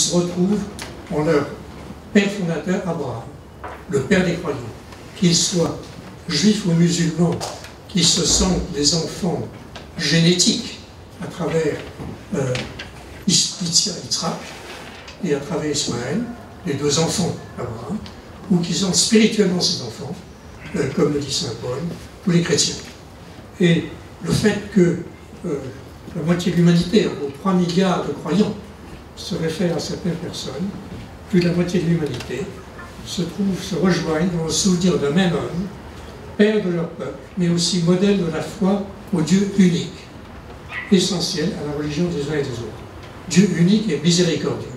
se retrouvent en leur père fondateur Abraham, le père des croyants. Qu'ils soient juifs ou musulmans, qui se sentent des enfants génétiques à travers Yitzhak et à travers Ismaël, les deux enfants d'Abraham, ou qui sont spirituellement ces enfants, comme le dit saint Paul, ou les chrétiens. Et le fait que la moitié de l'humanité, 3 milliards de croyants, se réfèrent à certaines personnes, plus de la moitié de l'humanité se rejoignent dans le souvenir d'un même homme, père de leur peuple, mais aussi modèle de la foi au Dieu unique, essentiel à la religion des uns et des autres. Dieu unique et miséricordieux,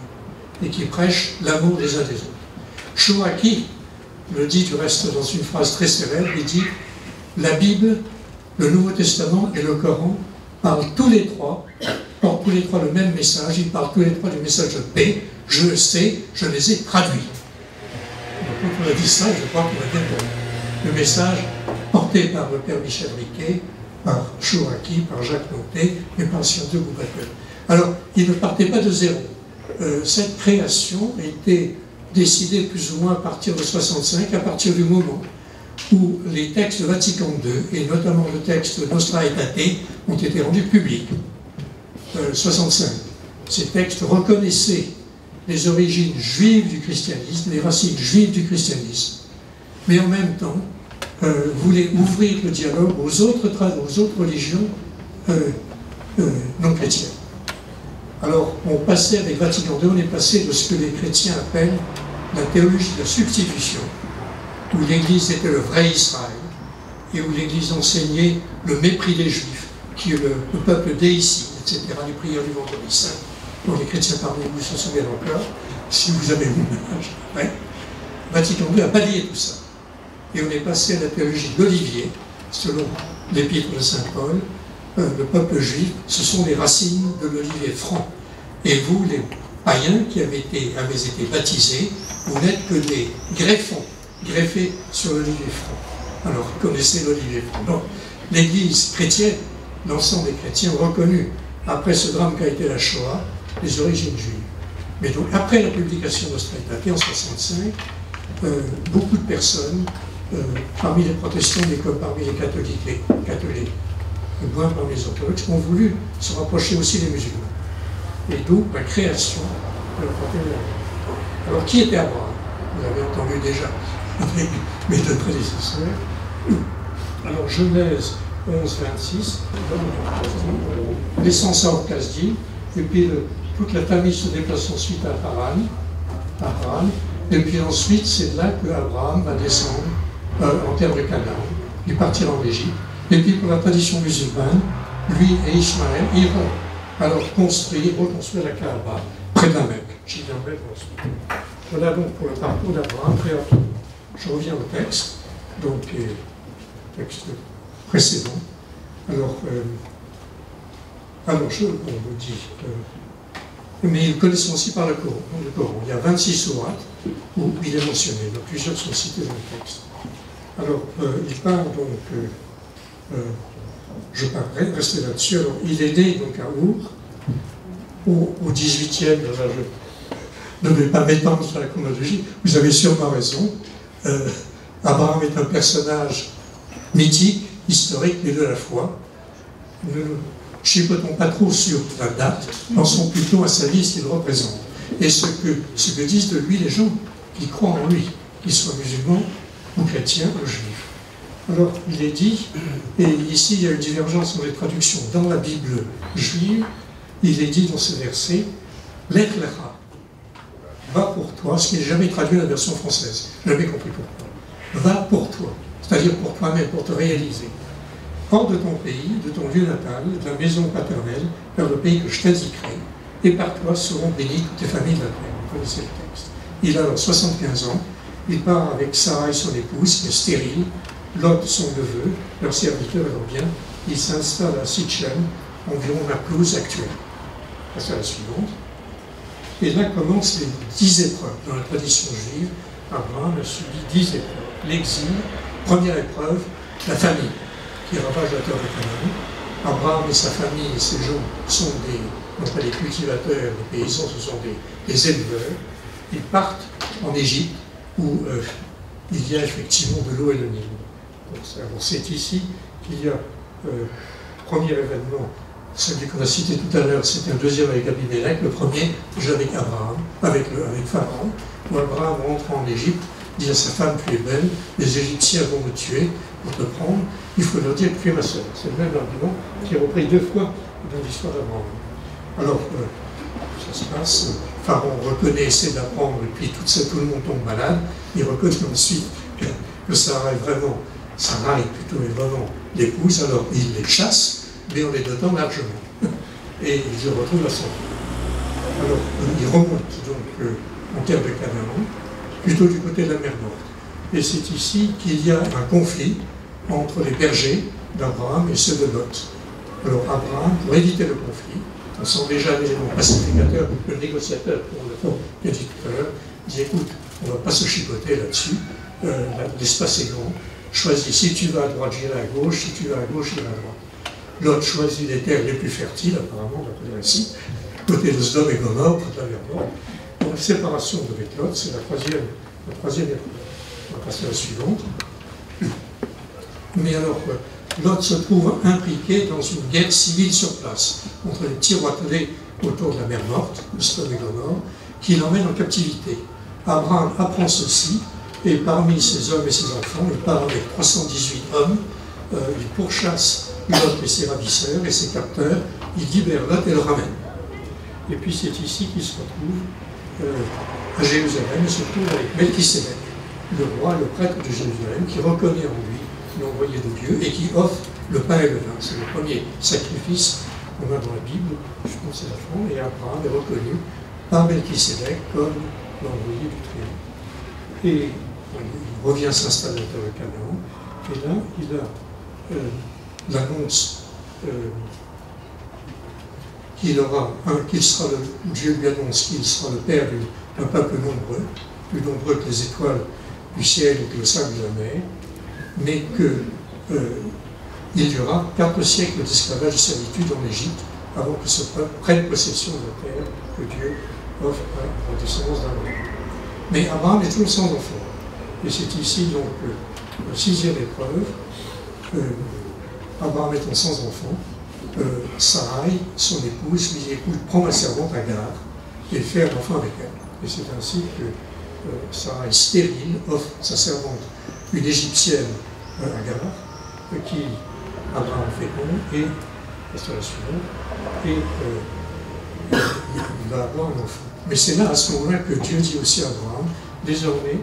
et qui prêche l'amour des uns des autres. Shoaki le dit du reste dans une phrase très célèbre, il dit « La Bible, le Nouveau Testament et le Coran portent tous les trois le même message, ils parlent tous les trois du message de paix, je le sais, je les ai traduits. » Donc quand on a dit ça, je crois qu'on a bien compris. Le message porté par le père Michel Riquet, par Shoaki, par Jacques Montet et par Sir de Goubatel. Alors, il ne partait pas de zéro. Cette création était décidée plus ou moins à partir de 65, à partir du moment où les textes de Vatican II, et notamment le texte Nostra Aetate, ont été rendus publics. 65. Ces textes reconnaissaient les origines juives du christianisme, les racines juives du christianisme, mais en même temps voulaient ouvrir le dialogue aux autres religions non chrétiennes. Alors, on passait avec Vatican II, on est passé de ce que les chrétiens appellent la théologie de la substitution, où l'Église était le vrai Israël, et où l'Église enseignait le mépris des Juifs, qui est le peuple déicide, etc., les prières du vendredi saint, dont les chrétiens parmi vous se souviennent encore, si vous avez mon âge. Ouais. Vatican II a balayé tout ça. Et on est passé à la théologie d'Olivier, selon l'épître de saint Paul. Le peuple juif, ce sont les racines de l'olivier franc. Et vous, les païens qui avez été baptisés, vous n'êtes que des greffons, greffés sur l'olivier franc. Alors, vous connaissez l'olivier franc. Donc, l'Église chrétienne, l'ensemble des chrétiens ont reconnu, après ce drame qu'a été la Shoah, les origines juives. Mais donc, après la publication d'Nostra Aetate en 65, beaucoup de personnes, parmi les protestants, mais comme parmi les catholiques, moins parmi les orthodoxes, ont voulu se rapprocher aussi des musulmans. Et d'où la création de la fraternité. Alors, qui était Abraham? Vous avez entendu déjà avec mes deux prédécesseurs. Alors, Genèse 11, 26, naissance à Or-Kasdim, et puis toute la famille se déplace ensuite à Haran, et puis ensuite, c'est là que Abraham va descendre en terre de Canaan, il partira en Égypte. Et puis pour la tradition musulmane, lui et Ismaël iront alors reconstruire la Kaaba près de la Mecque. J'y viendrai ensuite. Voilà donc pour le parcours d'Abraham très rapidement. Je reviens au texte, donc texte précédent. Alors, on vous dit, mais ils connaissent aussi par le Coran. Il y a 26 sourates où il est mentionné, donc plusieurs sont cités dans le texte. Alors, il parle donc. Je vais rester là-dessus. Alors, il est né donc à Our, au 18e, là, je ne vais pas m'étendre sur la chronologie, vous avez sûrement raison. Abraham est un personnage mythique, historique, mais de la foi. Ne nous chipotons pas trop sur la date, pensons plutôt à sa vie, ce qu'il représente. Et ce que disent de lui les gens qui croient en lui, qu'ils soient musulmans ou chrétiens ou juifs. Alors, il est dit, et ici il y a une divergence dans les traductions, dans la Bible juive, il est dit dans ce verset, « Lech lecha » va pour toi, ce qui n'est jamais traduit dans la version française, jamais compris pourquoi. Va pour toi, c'est-à-dire pour toi-même, pour te réaliser. Hors de ton pays, de ton lieu natal, de la maison paternelle, vers le pays que je t'indiquerai, et par toi seront bénies toutes tes familles de la terre. Vous connaissez le texte. Il a alors 75 ans, il part avec Sarah, son épouse, qui est stérile, Lot, son neveu, leur serviteur et leur bien, il s'installe à Sichem, environ la pelouse actuelle. C'est la suivante. Et là commencent les 10 épreuves. Dans la tradition juive, Abraham a subi 10 épreuves. L'exil, première épreuve, la famine, qui ravage la terre de Canaan. Abraham et sa famille et ses gens sont non pas des cultivateurs, des paysans, ce sont des éleveurs. Ils partent en Égypte où il y a effectivement de l'eau et le Nil. C'est ici qu'il y a premier événement, celui qu'on a cité tout à l'heure, c'était un deuxième avec Abimelech, le premier déjà avec Abraham, avec Pharaon, où Abraham rentre en Égypte, dit à sa femme, tu es belle, les Égyptiens vont me tuer pour te prendre, il faut leur dire que tu es ma sœur. C'est le même argument qui est repris 2 fois dans l'histoire d'Abraham. Alors, ça se passe, Pharaon reconnaît, essaie d'apprendre, et puis tout le monde tombe malade, il reconnaît ensuite que Sarai est vraiment l'épouse, alors il les chasse, mais en les dotant largement. Et il se retrouve à son tour. Alors, il remonte donc en terre de Canaan, plutôt du côté de la mer Morte. Et c'est ici qu'il y a un conflit entre les bergers d'Abraham et ceux de Lot. Alors Abraham, pour éviter le conflit, on sent déjà l'élément pacificateur, le négociateur, pour le l'a dit tout à l'heure, dit écoute, on ne va pas se chipoter là-dessus, l'espace est grand, choisis, si tu vas à droite, j'irai à gauche, si tu vas à gauche, j'irai à droite. L'autre choisit les terres les plus fertiles, apparemment, d'après le récit, côté de Sodome et Gomorrhe, près de la mer Morte. Donc, la séparation avec Lot, c'est la troisième épreuve. On va passer à la suivante. Mais alors, Lot se trouve impliqué dans une guerre civile sur place, contre les petits roitelets autour de la mer Morte, de Sodome et Gomorrhe, qui l'emmènent en captivité. Abraham apprend ceci, et parmi ses hommes et ses enfants, il part avec 318 hommes, il pourchasse Lot et ses ravisseurs et ses capteurs, il libère Lot et le ramène. Et puis c'est ici qu'il se retrouve à Jérusalem, il se retrouve avec Melchisédek, le roi, le prêtre de Jérusalem, qui reconnaît en lui l'envoyé de Dieu et qui offre le pain et le vin. C'est le premier sacrifice qu'on a dans la Bible, je pense que c'est la France, et Abraham est reconnu par Melchisédek comme l'envoyé du Très-Haut. Et il revient s'installer dans le Canaan, et là, il l'annonce qu'il sera Dieu lui annonce qu'il sera le père d'un peuple nombreux, plus nombreux que les étoiles du ciel ou que le sable de la mer, mais qu'il y aura 4 siècles d'esclavage et de servitude en Égypte avant que ce peuple prenne possession de la terre que Dieu offre à la descendance d'Abraham. Mais Abraham est toujours sans enfant. Et c'est ici donc la 6e épreuve. Abraham étant sans enfant, Sarai, son épouse, lui dit écoute, prends ma servante Agar et fais un enfant avec elle. Et c'est ainsi que Sarai, stérile, offre sa servante, une égyptienne Agar, qui Abraham féconde, et c'est la suivante, et il va avoir un enfant. Mais c'est là, à ce moment-là, que Dieu dit aussi à Abraham désormais,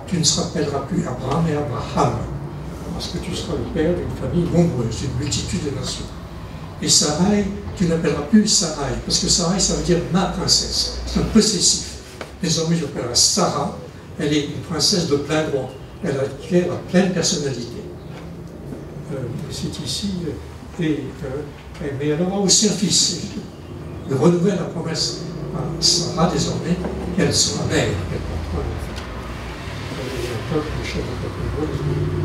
tu ne s'appelleras plus Abraham, mais Abraham, parce que tu seras le père d'une famille nombreuse, d'une multitude de nations. Et Sarai, tu n'appelleras plus Sarai, parce que Sarai, ça veut dire ma princesse. C'est un possessif. Désormais, je l'appellerai Sarah. Elle est une princesse de plein droit. Elle acquiert à pleine personnalité. C'est ici. Mais elle aura aussi un fils. Il renouvelle la promesse à Sarah, désormais, qu'elle sera mère.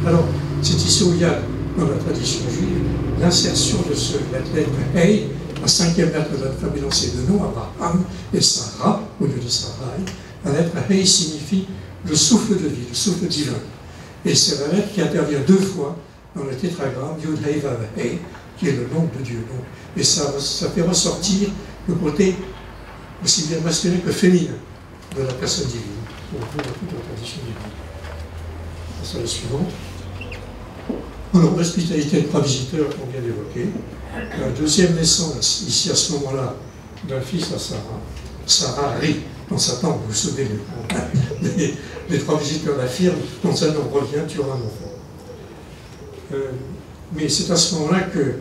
Alors, c'est ici où il y a, dans la tradition juive, l'insertion de la lettre Hey, la 5e lettre de l'alphabet dans ces 2 noms, Abraham et Sarah, au lieu de Sarai. La lettre Hey signifie le souffle de vie, le souffle divin. Et c'est la lettre qui intervient 2 fois dans le tétragramme Yud Hey Vav Hey, qui est le nom de Dieu. Donc, et ça fait ressortir le côté aussi bien masculin que féminin de la personne divine. On retrouve dans toute la tradition divine. C'est la suivante. Alors, l'hospitalité de 3 visiteurs qu'on vient d'évoquer. La 2e naissance, ici à ce moment-là, d'un fils à Sarah. Sarah rit dans sa tente, vous vous souvenez, les 3 visiteurs l'affirment, quand ça nous revient, tu auras un enfant. Mais c'est à ce moment-là que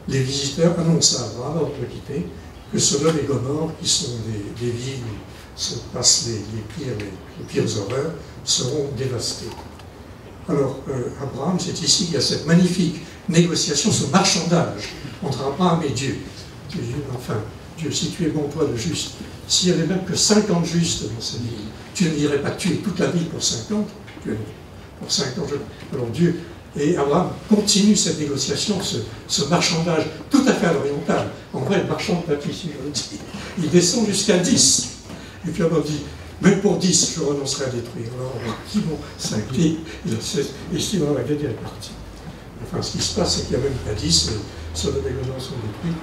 les visiteurs annoncent à Abraham, avant de le quitter, que Sodome et Gomorrhe, qui sont des villes où se passent les pires horreurs, seront dévastées. Alors, Abraham, c'est ici qu'il y a cette magnifique négociation, ce marchandage entre Abraham et Dieu. Enfin, Dieu, si tu es bon, toi, le juste, s'il n'y avait même que 50 justes dans cette ville, tu ne dirais pas tuer toute la ville pour 50, tu es bon. Pour 50, alors Dieu Et Abraham continue cette négociation, ce marchandage tout à fait à l'oriental. En vrai, le marchand de papier, si je le dis, il descend jusqu'à 10. Et puis Abraham dit, même pour 10, je renoncerai à détruire. Alors, dit, bon, 5 et si on va gagner la partie. Enfin, ce qui se passe, c'est qu'il n'y a même pas 10, Sodome et Gomorrhe sont détruits.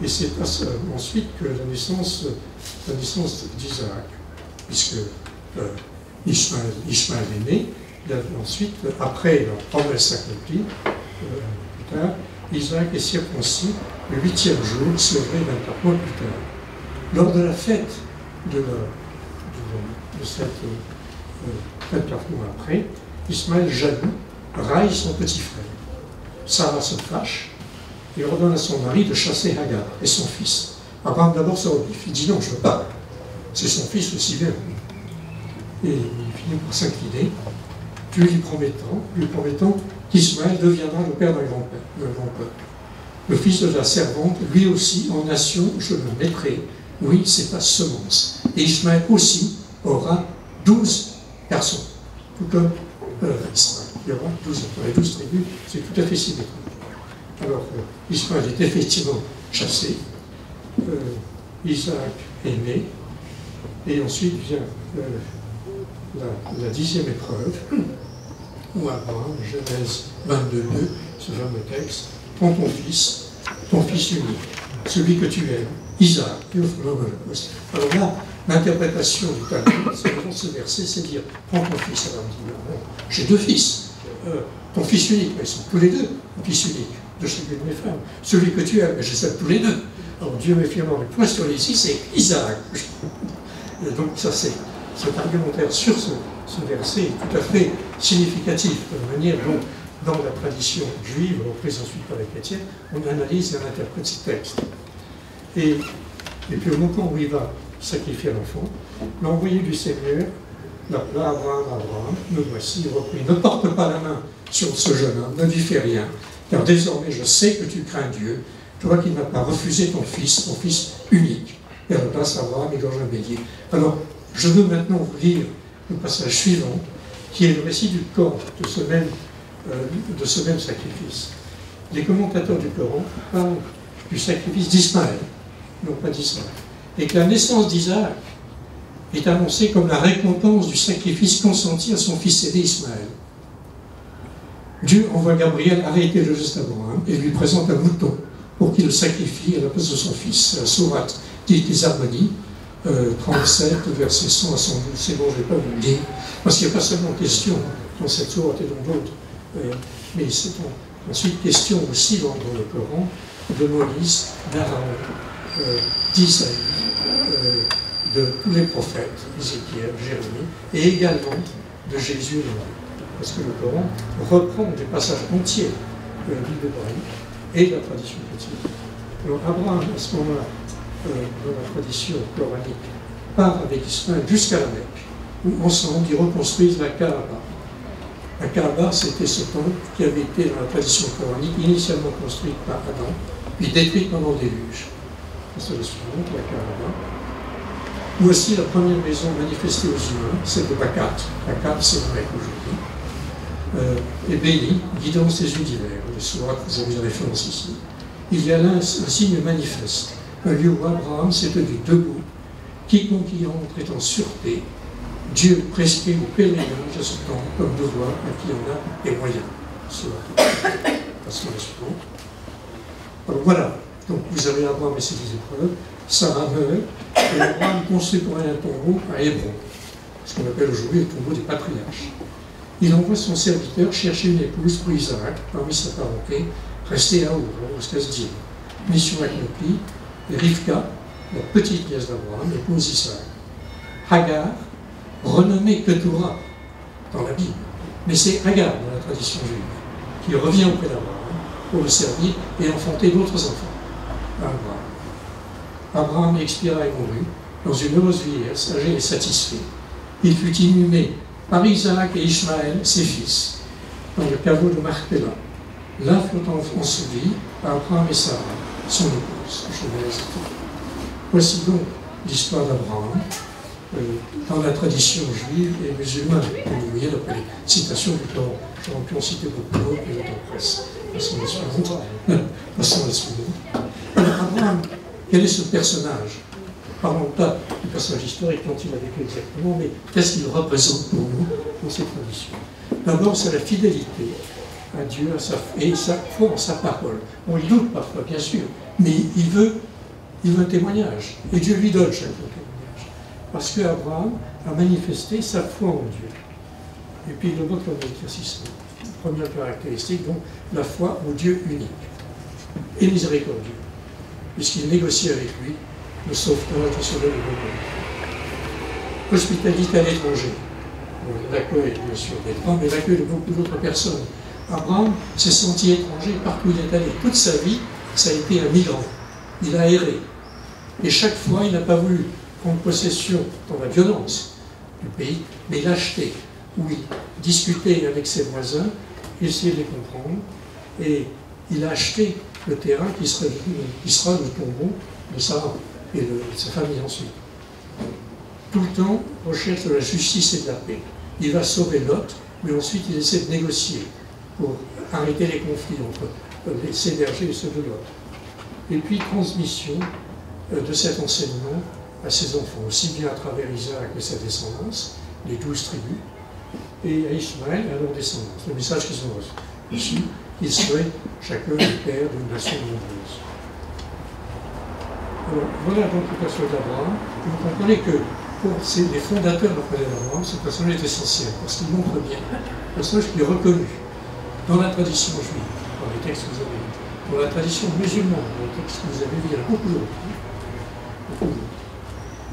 Et c'est ensuite que la naissance d'Isaac, puisque Ishmaël est né, ensuite, après la promesse accomplie, plus tard, Isaac est circoncis le 8e jour, c'est vrai 24 mois plus tard. Lors de la fête de cette 24 mois après, Ismaël, jaloux, raille son petit frère. Sarah se fâche et ordonne à son mari de chasser Hagar et son fils. Abraham d'abord se rebiffe. Il dit non, je ne veux pas. C'est son fils aussi bien. Et il finit par s'incliner, puis lui promettant qu'Ismaël deviendra le père d'un grand peuple. Le fils de la servante, lui aussi, en nation, je le mettrai. Oui, c'est ta semence. Et Ismaël aussi aura 12 garçons, tout comme Israël. Il y aura 12 enfants. Les 12 tribus, c'est tout à fait symétrique. Alors, Ismaël est effectivement chassé. Isaac est né. Et ensuite vient la 10e épreuve, où Abraham, Genèse 22, ce fameux texte, prends ton fils unique, celui que tu aimes, Isaac, et offre l'homme à l'holocauste. Alors là, l'interprétation du Talmud, selon ce verset, c'est dire, prends ton fils. Alors on dit, non, j'ai 2 fils, ton fils unique, mais ils sont tous les 2, ton fils unique, de chacune de mes femmes. Celui que tu aimes, mais je les aime tous les 2. Alors Dieu m'est fièrement avec toi sur les 6, c'est Isaac. Et donc ça, c'est cet argumentaire sur ce verset est tout à fait significatif de la manière dont, dans la tradition juive, reprise ensuite par les chrétiens, on analyse et on interprète ces textes. Et puis au moment où il va sacrifier l'enfant, l'envoyé du Seigneur l'appela Abraham, me voici, il reprit, ne porte pas la main sur ce jeune homme, ne lui fais rien, car désormais je sais que tu crains Dieu, toi qui n'as pas refusé ton fils unique. Et à la place, Abraham égorge un bélier. Alors, je veux maintenant vous lire le passage suivant, qui est le récit du Coran, de ce même sacrifice. Les commentateurs du Coran parlent du sacrifice d'Ismaël, non pas d'Israël, et que la naissance d'Isaac est annoncée comme la récompense du sacrifice consenti à son fils aîné Ismaël. Dieu envoie Gabriel arrêter le geste d'Abraham et lui présente un mouton pour qu'il le sacrifie à la place de son fils. La sourate dite les Harmonies, 37, versets 100 à 112. C'est bon, je ne vais pas vous le dire, parce qu'il n'y a pas seulement question dans cette sourate et dans d'autres, mais c'est ensuite question aussi dans le Coran de Moïse, d'Aaron, d'Isaïe, de tous les prophètes, Ézéchiel, Jérémie, et également de Jésus lui-même. Parce que le Coran reprend des passages entiers de la Bible hébraïque et de la tradition chrétienne. Alors Abraham, à ce moment-là, dans la tradition coranique, part avec Ismaël jusqu'à la Mecque, où ensemble ils reconstruisent la Kaaba. La Kaaba, c'était ce temple qui avait été, dans la tradition coranique, initialement construite par Adam, puis détruite pendant le déluge. C'est la suivante, la Kaaba. Voici la première maison manifestée aux humains, celle de Bakat. Bakat, c'est le Mecque aujourd'hui. Et béni, guidant ses univers. Les sourates, vous avez des références ici. Il y a là un signe manifeste, un lieu où Abraham s'est tenu debout, quiconque y entre est en sûreté. Dieu prescrit au pèlerinage à ce temps comme devoir à qui en a les moyens. Passons à la suivante. Alors voilà, donc vous avez Abraham et ses 10 épreuves, Sarah meurt, et Abraham construit pour elle un tombeau à Hébron, ce qu'on appelle aujourd'hui le tombeau des patriarches. Il envoie son serviteur chercher une épouse pour Isaac, parmi sa parenté, restée à Our, jusqu'à Sdim. Mission accomplie, et Rivka, la petite nièce d'Abraham, épouse Isaac. Hagar, renommée Ketura dans la Bible, mais c'est Hagar dans la tradition juive, qui revient auprès d'Abraham pour le servir et enfanter d'autres enfants. Abraham expira et mourut dans une heureuse vieillesse, âgé et satisfait. Il fut inhumé par Isaac et Ishmaël, ses fils, dans le caveau de Marpella. Là furent ensevelis Abraham et Sarah, son épouse. Genèse. Voici donc l'histoire d'Abraham, dans la tradition juive et musulmane. Vous voyez, d'après les citations du Coran. J'aurais pu en citer beaucoup d'autres, mais le temps presse. Passons à la suivante. Passons à la suivante. Alors, Abraham, quel est ce personnage? Parlons pas du personnage historique dont il a vécu exactement, mais qu'est-ce qu'il représente pour nous dans ces traditions? D'abord, c'est la fidélité à Dieu et sa foi en sa parole. On y doute parfois, bien sûr, mais il veut un témoignage. Et Dieu lui donne chaque fois témoignage. Parce qu'Abraham a manifesté sa foi en Dieu. Et puis il le montre comme exercice. Première caractéristique, donc, la foi au Dieu unique et miséricordieux, puisqu'il négocie avec lui le sauvetage qui sauve le monde. Hospitalité à l'étranger. L'accueil, bien sûr, d'Abraham, mais l'accueil de beaucoup d'autres personnes. Abraham s'est senti étranger partout où il est allé. Toute sa vie, ça a été un migrant. Il a erré. Et chaque fois, il n'a pas voulu prendre possession dans la violence du pays, mais l'acheter, où il discutait avec ses voisins, il essayait de les comprendre, et il a acheté le terrain qui sera le tombeau de Sarah et de sa famille ensuite. Tout le temps, recherche de la justice et de la paix. Il va sauver Lot, mais ensuite il essaie de négocier pour arrêter les conflits entre ses bergers et ceux de Lot. Et puis transmission de cet enseignement à ses enfants, aussi bien à travers Isaac et sa descendance, les 12 tribus, et à Ishmaël et à leur descendance. Le message qu'ils ont reçu, qu'ils seraient chacun le père d'une nation nombreuse. Alors, voilà donc le personnage d'Abraham. Vous comprenez que pour les fondateurs de la famille d'Abraham, ce personnage est essentiel, parce qu'il montre bien un personnage qui est reconnu dans la tradition juive, dans les textes que vous avez vus, dans la tradition musulmane, dans les textes que vous avez vus, il y en a beaucoup d'autres.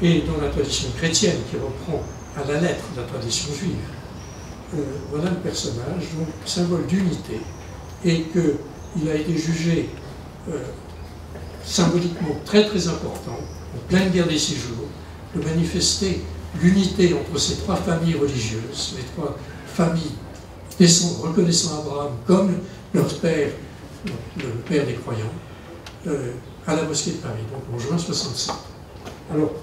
Et dans la tradition chrétienne, qui reprend à la lettre la tradition juive. Voilà le personnage, donc symbole d'unité, et qu'il a été jugé symboliquement très très important, en pleine guerre des 6 jours, de manifester l'unité entre ces 3 familles religieuses, les 3 familles reconnaissant Abraham comme leur père, le père des croyants, à la mosquée de Paris, donc en juin 67. Alors,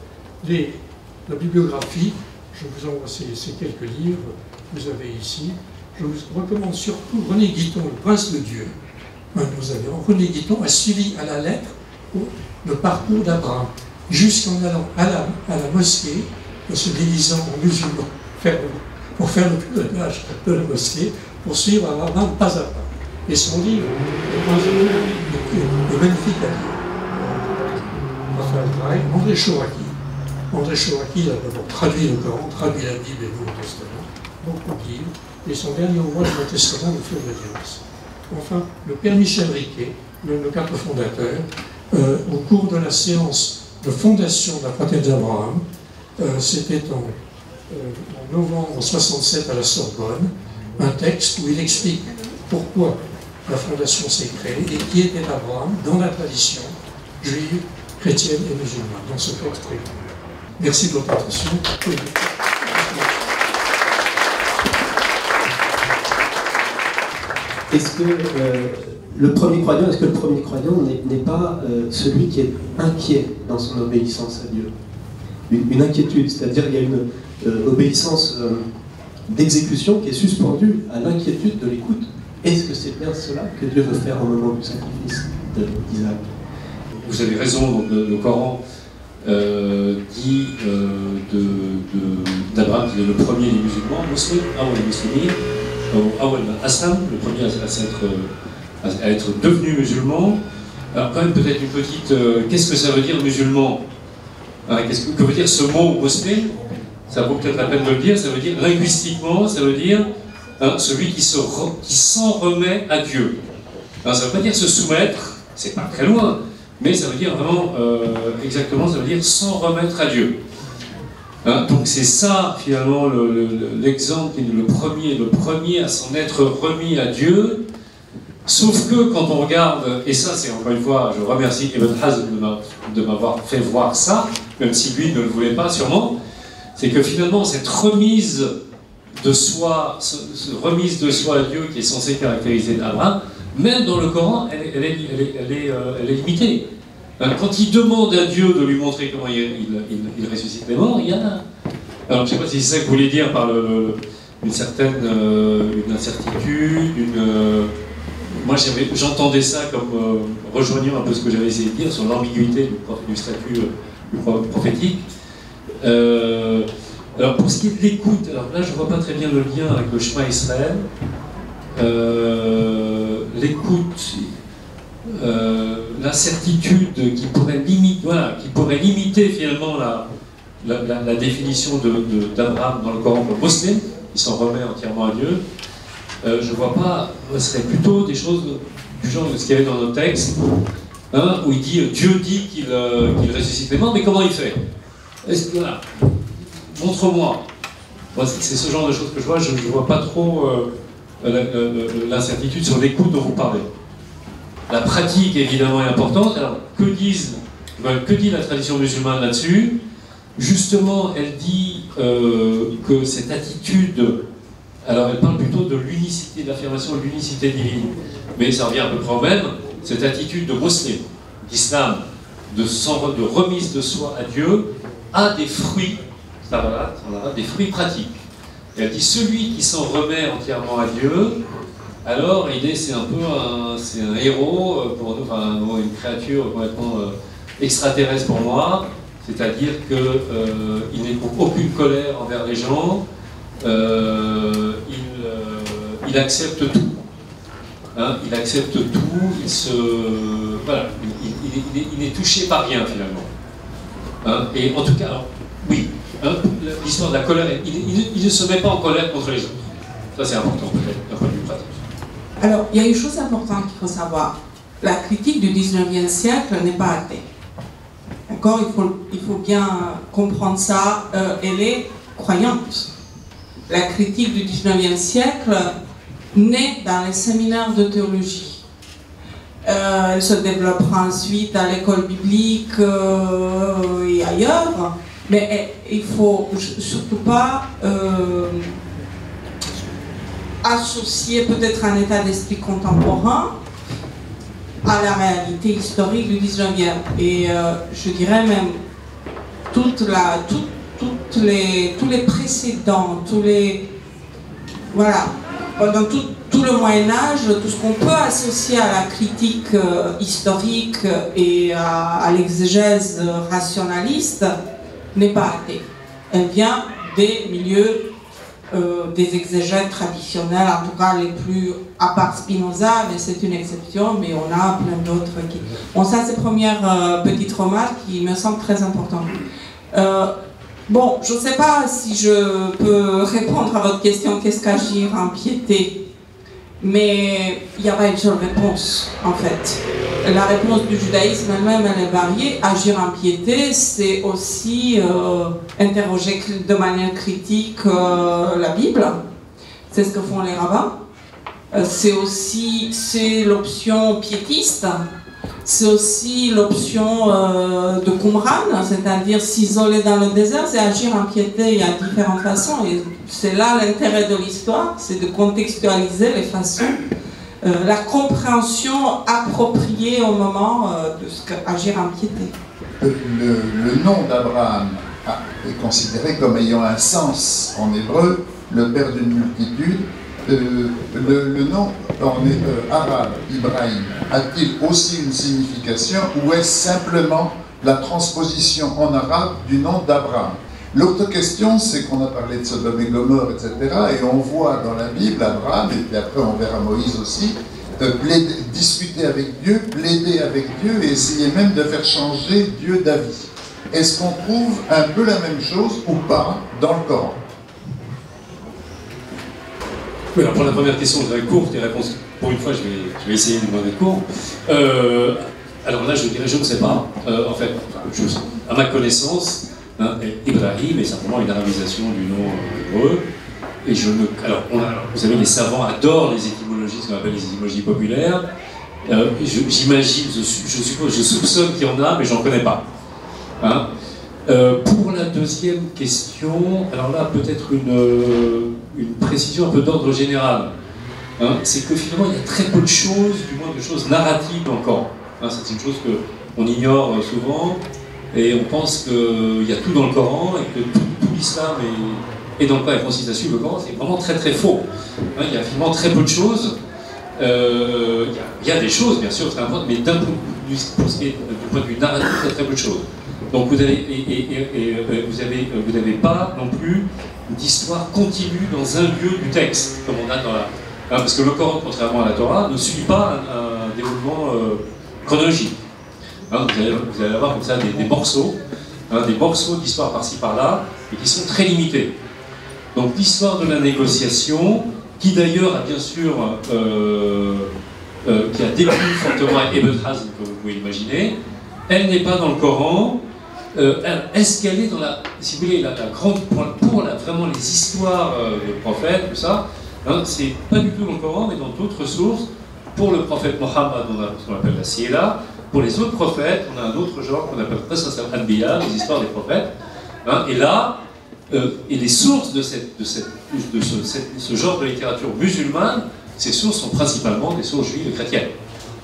la bibliographie, je vous envoie ces quelques livres que vous avez ici. Je vous recommande surtout René Guiton, le prince de Dieu. René Guiton a suivi à la lettre le parcours d'Abraham, jusqu'en allant à la mosquée, en se déguisant en musulman, pour faire le pèlerinage de la mosquée, pour suivre Abraham pas à pas. Et son livre est magnifique à lire. Raphaël Draï, André Chouraki. André Chouraki a d'abord traduit le Coran, traduit la Bible et le Nouveau Testament, beaucoup de livres, et son dernier ouvrage, le Testament, le feu de l'audience. Enfin, le père Michel Riquet, le 4 fondateur, au cours de la séance de fondation de la fraternité d'Abraham, c'était en novembre 67 à la Sorbonne, un texte où il explique pourquoi la fondation s'est créée et qui était Abraham dans la tradition juive, chrétienne et musulmane, dans ce texte très grand. Merci de votre attention. Est-ce que le premier croyant n'est pas celui qui est inquiet dans son obéissance à Dieu? Une inquiétude, c'est-à-dire qu'il y a une obéissance d'exécution qui est suspendue à l'inquiétude de l'écoute. Est-ce que c'est bien cela que Dieu veut faire au moment du sacrifice d'Isaac? Vous avez raison, donc le Coran dit d'Abraham qu'il est le premier des musulmans, muslim, awal muslimin, awal aslam, le premier à être devenu musulman. Alors quand même peut-être une petite, qu'est-ce que ça veut dire musulman? Que veut dire ce mot muslim? Ça vaut peut-être la peine de le dire. Ça veut dire linguistiquement, ça veut dire celui qui s'en remet à Dieu. Alors, ça ne veut pas dire se soumettre, c'est pas très loin, mais ça veut dire vraiment, exactement, ça veut dire s'en remettre à Dieu. Donc c'est ça, finalement, l'exemple, le premier à s'en être remis à Dieu. Sauf que quand on regarde, et ça c'est encore une fois, je remercie Ibn Hazm de m'avoir fait voir ça, même si lui ne le voulait pas sûrement, c'est que finalement cette remise de soi à Dieu qui est censée caractériser Abraham, même dans le Coran, elle est limitée. Quand il demande à Dieu de lui montrer comment il ressuscite les morts, il y a Alors, je ne sais pas si c'est ça que vous voulez dire par une certaine une incertitude, moi j'entendais ça comme rejoignant un peu ce que j'avais essayé de dire sur l'ambiguïté du statut prophétique. Alors pour ce qui est de l'écoute, alors là je ne vois pas très bien le lien avec le Shema Israël. L'écoute, l'incertitude qui pourrait limiter finalement la définition d'Abraham dans le Coran pour Moslem, qui s'en remet entièrement à Dieu. Je ne vois pas, ce serait plutôt des choses du genre de ce qu'il y avait dans nos textes, hein, où il dit Dieu dit qu'il ressuscite les morts, mais comment il fait? Voilà. Montre-moi. C'est ce genre de choses que je vois. Je ne vois pas trop l'incertitude sur l'écoute dont vous parlez. La pratique évidemment est importante. Alors que dit la tradition musulmane là-dessus? Justement, elle dit que cette attitude, alors elle parle plutôt de l'unicité, de l'affirmation de l'unicité divine, mais ça revient à peu près au même, cette attitude de musulman, d'islam, de remise de soi à Dieu, a des fruits, des fruits pratiques. Et elle dit celui qui s'en remet entièrement à Dieu, alors c'est un peu un héros pour nous, enfin une créature complètement extraterrestre pour moi, c'est-à-dire qu'il n'éprouve aucune colère envers les gens, il accepte tout. Hein, il accepte tout, il n'est touché par rien finalement. Hein, et en tout cas, alors, oui, hein, l'histoire de la colère, il ne se met pas en colère contre les autres. Ça c'est important peut-être d'un point de vue pratique. Alors, il y a une chose importante qu'il faut savoir. La critique du 19e siècle n'est pas athée. D'accord, il faut bien comprendre ça. Elle est croyante. La critique du 19e siècle naît dans les séminaires de théologie. Elle se développera ensuite à l'école biblique et ailleurs, mais il ne faut surtout pas associer peut-être un état d'esprit contemporain à la réalité historique du 19e. Et je dirais même tous les précédents, voilà, pendant tout le Moyen-Âge, tout ce qu'on peut associer à la critique historique et à l'exégèse rationaliste n'est pas athée. Elle vient des milieux des exégètes traditionnels, en tout cas les plus, à part Spinoza, mais c'est une exception, mais on a plein d'autres qui... Bon, ça c'est première petite remarque qui me semble très importante. Bon, je ne sais pas si je peux répondre à votre question, qu'est-ce qu'agir en piété? Mais il n'y a pas une seule réponse, en fait. La réponse du judaïsme elle-même, elle est variée. Agir en piété, c'est aussi interroger de manière critique la Bible. C'est ce que font les rabbins. C'est l'option piétiste. C'est aussi l'option de Qumran, c'est-à-dire s'isoler dans le désert, c'est agir en piété. Il y a différentes façons. Et c'est là l'intérêt de l'histoire, c'est de contextualiser les façons, la compréhension appropriée au moment de ce qu'agir en piété. Le nom d'Abraham est considéré comme ayant un sens en hébreu, le père d'une multitude. Le nom arabe, Ibrahim, a-t-il aussi une signification ou est-ce simplement la transposition en arabe du nom d'Abraham? L'autre question, c'est qu'on a parlé de Sodome et Gomorrhe, etc. Et on voit dans la Bible Abraham, et puis après on verra Moïse aussi, discuter avec Dieu, plaider avec Dieu et essayer même de faire changer Dieu d'avis. Est-ce qu'on trouve un peu la même chose ou pas dans le Coran? Oui, alors pour la première question, je vais courte et réponse. Pour une fois, je vais essayer de demander court. Alors là, je dirais, je ne sais pas. En fait, à ma connaissance, hein, Ibrahim est simplement une arabisation du nom hébreu. Et alors, vous savez, les savants adorent les étymologies, ce qu'on appelle les étymologies populaires. J'imagine, je soupçonne qu'il y en a, mais j'en connais pas. Hein. Pour la deuxième question, alors là peut-être une précision un peu d'ordre général, hein, c'est que finalement il y a très peu de choses, du moins de choses narratives encore. Hein, c'est une chose qu'on ignore souvent, et on pense qu'il y a tout dans le Coran, et que tout l'islam et dans le cas consiste à suivre le Coran, c'est vraiment très très faux. Hein, il y a finalement très peu de choses. Il y a des choses, bien sûr, très importantes, mais du point de vue narratif, il y a très peu de choses. Donc vous n'avez pas non plus d'histoire continue dans un lieu du texte, comme on a dans la... parce que le Coran, contrairement à la Torah, ne suit pas un déroulement chronologique. Hein, vous allez avoir comme ça des morceaux, des morceaux d'histoire par-ci par-là, et qui sont très limités. Donc l'histoire de la négociation, qui d'ailleurs a bien sûr, qui a déplu fortement à Ibn Hazm, comme vous pouvez imaginer, elle n'est pas dans le Coran. Est-ce qu'elle est dans la, si vous voulez, la grande, pour vraiment les histoires de prophètes, tout ça, hein, c'est pas du tout dans le Coran, mais dans d'autres sources. Pour le prophète Mohammed, on a ce qu'on appelle la Sira. Pour les autres prophètes, on a un autre genre qu'on appelle Qasas al-Anbiya, les histoires des prophètes. Hein, et là, et les sources de ce genre de littérature musulmane, ces sources sont principalement des sources juives et chrétiennes.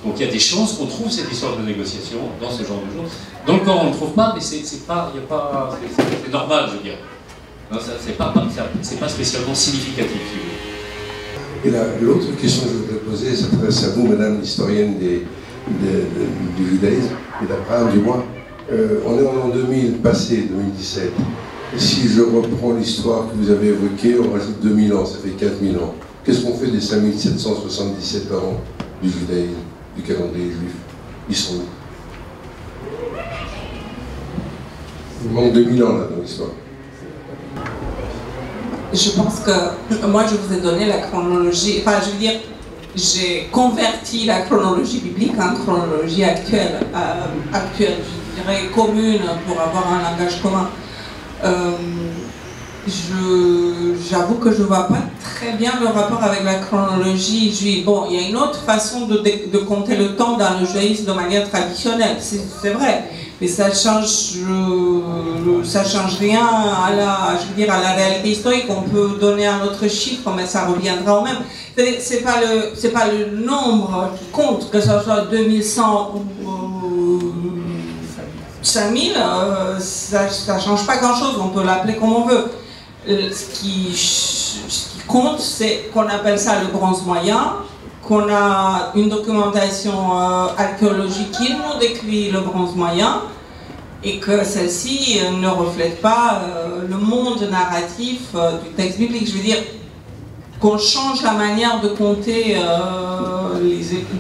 Donc il y a des chances qu'on trouve cette histoire de négociation dans ce genre de choses. Dans le Coran, on ne le trouve pas, mais c'est normal, je veux dire. Hein, c'est pas spécialement significatif. Et l'autre question que je voudrais poser s'adresse à vous, madame l'historienne du judaïsme, et d'Abraham du moins. On est en l'an 2000, passé 2017. Et si je reprends l'histoire que vous avez évoquée, on rajoute 2000 ans, ça fait 4000 ans. Qu'est-ce qu'on fait des 5777 ans du judaïsme, du calendrier juif? Ils sont où? Il manque 2000 ans là dans l'histoire. Je pense que moi je vous ai donné la chronologie, enfin je veux dire, j'ai converti la chronologie biblique en chronologie actuelle, je dirais commune pour avoir un langage commun. J'avoue que je ne vois pas très bien le rapport avec la chronologie juive. Bon, il y a une autre façon de compter le temps dans le judaïsme de manière traditionnelle, c'est vrai. Mais ça change rien à la réalité historique. On peut donner un autre chiffre, mais ça reviendra au même. C'est pas le nombre qui compte, que ce soit 2100 ou 5000, ça change pas grand-chose. On peut l'appeler comme on veut. Ce qui compte, c'est qu'on appelle ça le bronze moyen, qu'on a une documentation archéologique qui nous décrit le bronze moyen et que celle-ci ne reflète pas le monde narratif du texte biblique. Je veux dire qu'on change la manière de compter,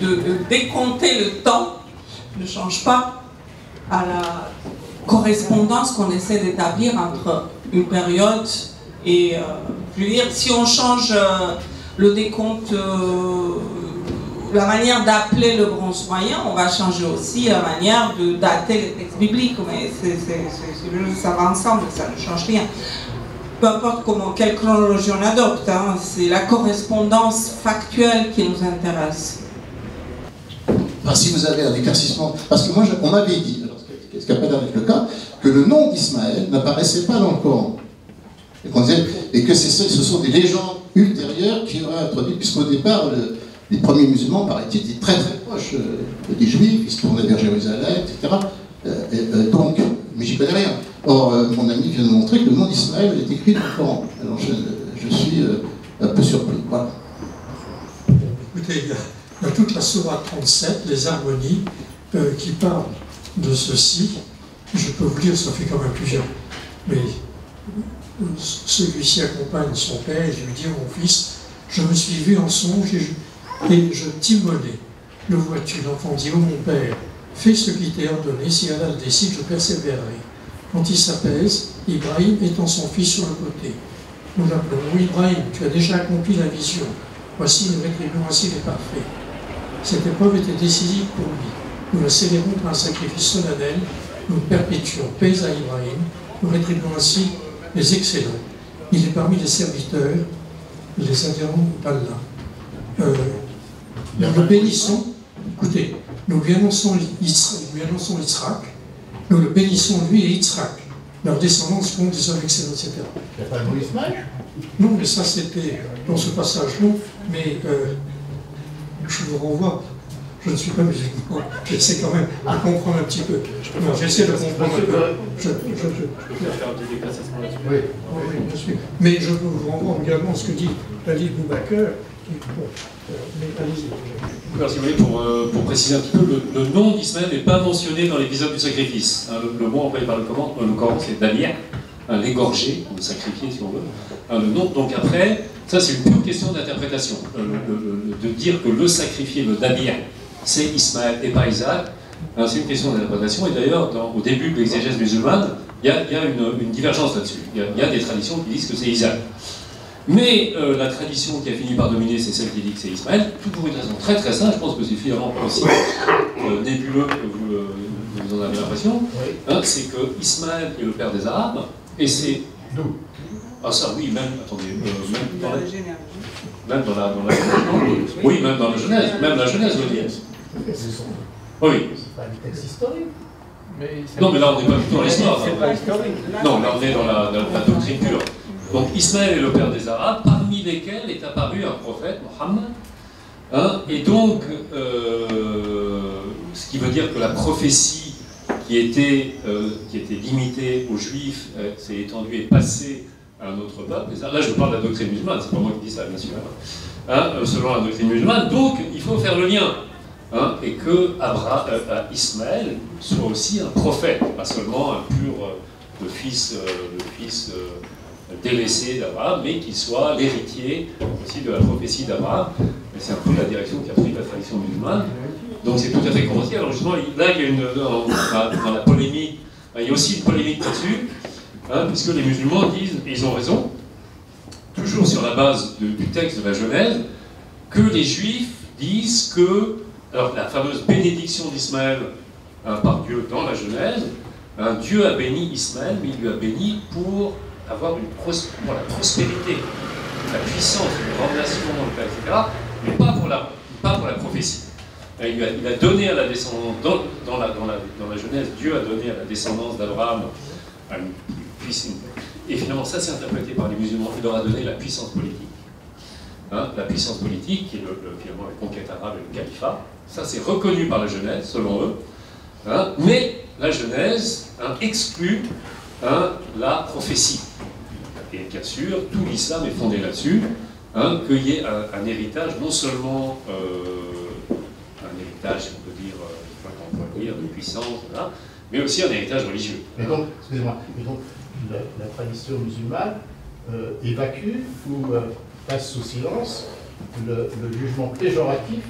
de décompter le temps, ne change pas à la correspondance qu'on essaie d'établir entre une période et, je veux dire, si on change le décompte, la manière d'appeler le bronze moyen, on va changer aussi la manière de dater les textes bibliques, mais ça va ensemble, ça ne change rien. Peu importe quelle chronologie on adopte, hein, c'est la correspondance factuelle qui nous intéresse. Enfin, si vous avez un éclaircissement, parce que moi on m'avait dit, ce qui n'a pas l'air d'être le cas, que le nom d'Ismaël n'apparaissait pas dans le Coran. Et que ce sont des légendes ultérieures qui auraient introduit, puisqu'au départ, les premiers musulmans, paraît-il, étaient très très proches des juifs, ils se tournaient vers Jérusalem, etc. Donc, mais j'y connais rien. Or, mon ami vient de montrer que le nom d'Ismaël est écrit dans le Coran. Alors, je suis un peu surpris. Voilà. Écoutez, il y a toute la Sourate 37, les harmonies, qui parlent de ceci. Je peux vous dire, ça fait quand même plusieurs. Mais celui-ci accompagne son père et lui dit: mon fils, je me suis vu en songe et je t'immolais. Le vois-tu? L'enfant dit: oh mon père, fais ce qui t'est ordonné, si Allah le décide, je persévérerai. Quand il s'apaise, Ibrahim étend son fils sur le côté. Nous l'appelons: Ibrahim, tu as déjà accompli la vision. Voici, nous rétribuons ainsi les parfaits. Cette épreuve était décisive pour lui. Nous la célébrons par un sacrifice solennel. Nous perpétuons paix à Ibrahim. Nous rétribuons ainsi les excellents. Il est parmi les serviteurs, les adhérents d'Allah. Nous le bénissons. Écoutez, nous lui annonçons Yitzhak. Nous le bénissons, lui et Yitzhak. Leur descendance compte des hommes excellents, etc. Il n'y a pas le mot Ismaël? Non, mais ça c'était dans ce passage-là. Mais je vous renvoie je ne suis pas musulman, j'essaie quand même de comprendre un petit peu. Non, j'essaie de comprendre un peu. Je peux faire un petit déclassement là-dessus. Oui, bien sûr. Mais je veux vous rendre également ce que dit Ali Boubaker. Mais allez-y. Alors, si vous voulez, pour préciser un petit peu, le nom d'Ismaël n'est pas mentionné dans l'épisode du sacrifice. Le mot employé par le Coran, c'est Damir, l'égorgé, ou sacrifié si on veut. Le nom, donc après, ça c'est une pure question d'interprétation. De dire que le sacrifié, le Damir, c'est Ismaël et pas Isaac, c'est une question d'interprétation. Et d'ailleurs, au début de l'exégèse musulmane, il y a une divergence là-dessus. Il y a des traditions qui disent que c'est Isaac. Mais la tradition qui a fini par dominer, c'est celle qui dit que c'est Ismaël, tout pour une raison très très simple, je pense que c'est finalement aussi nébuleux que vous en avez l'impression, c'est que Ismaël est le père des Arabes, et c'est... D'où? Ah ça oui, même, attendez, même dans la oui, même dans la Genèse, même la Genèse veut dire. Oui. C'est pas un texte historique. Non mais là on n'est pas du tout dans l'histoire. Non, là on est dans la doctrine pure. Donc Ismaël est le père des Arabes, parmi lesquels est apparu un prophète, Mohammed. Et donc, ce qui veut dire que la prophétie qui était limitée aux Juifs s'est étendue et passée à un autre peuple. Là je parle de la doctrine musulmane, c'est pas moi qui dis ça, bien sûr. Selon la doctrine musulmane, donc il faut faire le lien. Et que Ismaël soit aussi un prophète, pas seulement un pur le fils délaissé d'Abraham, mais qu'il soit l'héritier aussi de la prophétie d'Abraham. C'est un peu la direction qui a pris la tradition musulmane. Donc c'est tout à fait compréhensible. Alors justement, là, il y a dans la polémique, il y a aussi une polémique là-dessus, puisque les musulmans disent, et ils ont raison, toujours sur la base du texte de la Genèse, que les Juifs disent que, alors la fameuse bénédiction d'Ismaël par Dieu dans la Genèse, Dieu a béni Ismaël, mais il lui a béni pour avoir la prospérité, la puissance, une grande nation, etc., mais pas pour la prophétie. Il a donné à la descendance, dans la Genèse, Dieu a donné à la descendance d'Abraham une puissance. Et finalement, ça c'est interprété par les musulmans, il leur a donné la puissance politique. La puissance politique, qui est finalement la conquête arabe et le califat, ça c'est reconnu par la Genèse, selon eux, mais la Genèse exclut la prophétie. Et bien sûr, tout l'islam est fondé là-dessus, qu'il y ait un héritage, non seulement un héritage, on peut dire, de puissance, mais aussi un héritage religieux. Mais donc, excusez-moi, la tradition musulmane évacue ou passe sous silence le jugement péjoratif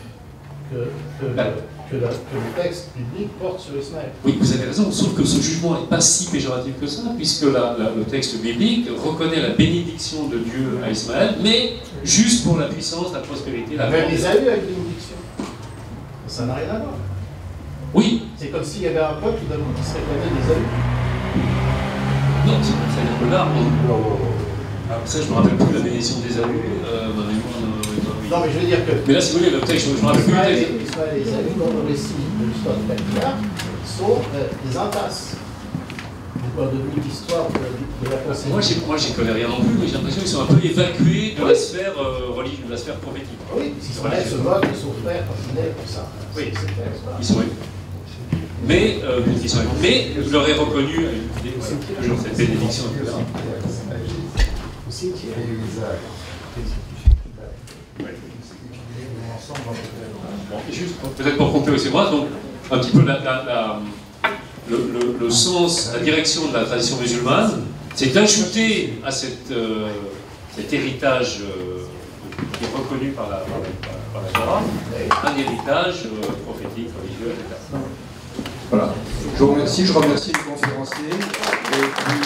que le texte biblique porte sur Ismaël. Oui, vous avez raison, sauf que ce jugement n'est pas si péjoratif que ça, puisque le texte biblique reconnaît la bénédiction de Dieu à Ismaël, mais juste pour la puissance, la prospérité, la même Isaïe a une bénédiction. Ça n'a rien à voir. Oui. C'est comme s'il y avait un peuple qui se réclamait d'Isaïe. Non, c'est-à-dire que là, ça, je ne me rappelle plus la bénédiction d'Ésaü. Non, mais je veux dire que... Mais là, si vous voulez, le texte, je ne me rappelle plus le texte. Ismaël et Isaïe, dans le récit de l'histoire du patriarche, sont des impasses. Du point de vue de l'histoire de la conséquence. Moi, j'y connais rien non plus, mais j'ai l'impression qu'ils sont un peu évacués de la sphère religieuse, de la sphère prophétique. Oui, Ismaël se moque de son frère quand il est comme ça. Oui, ils sont mais je leur ai reconnu toujours cette bénédiction, etc. Bon, juste peut-être pour compléter aussi moi, donc un petit peu le sens, la direction de la tradition musulmane, c'est d'ajouter à cet héritage qui est reconnu par la Torah, un héritage prophétique, religieux, etc. Voilà. Je vous remercie, je remercie les conférenciers. Et puis,